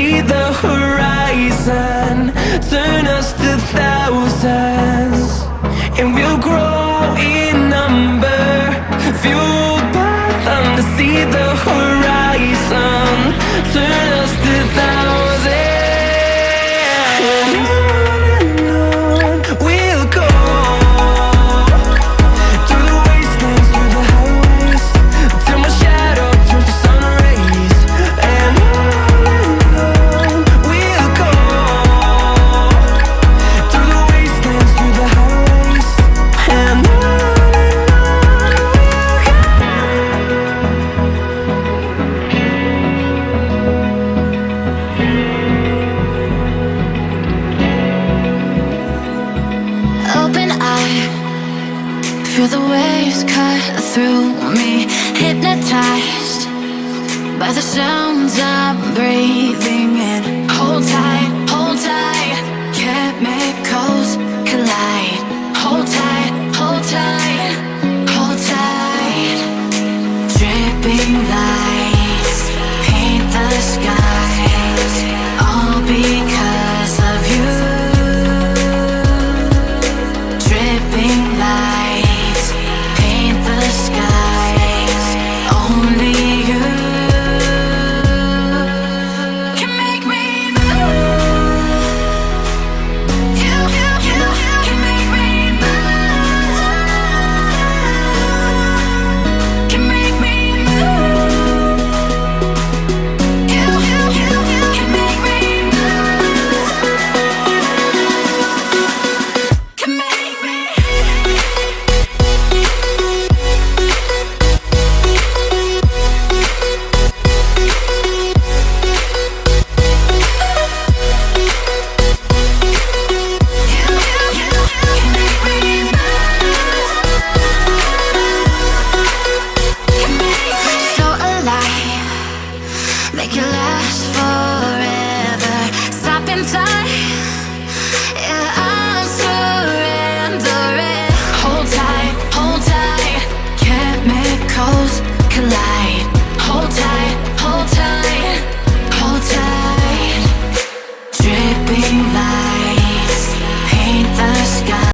see the horizon, turn us to thousands, and we'll grow in number, fueled by them to see the horizon, turn us to thousands. And on we'll go, through the wastelands, through the highways, till my shadow turns to sun rays. And on we'll go, through the wastelands, through the highways. And on Open eye, feel the waves cut through me, hypnotized by the sounds I'm breathing in. Hold tight, chemicals collide. Hold tight, hold tight, hold tight. Dripping lights paint the skies, all because of you. Dripping lights paint the skies, only you can make me move. You can make me move. Can make me move. You can make me move. Can make me. So alive, make it last forever. Stop in time.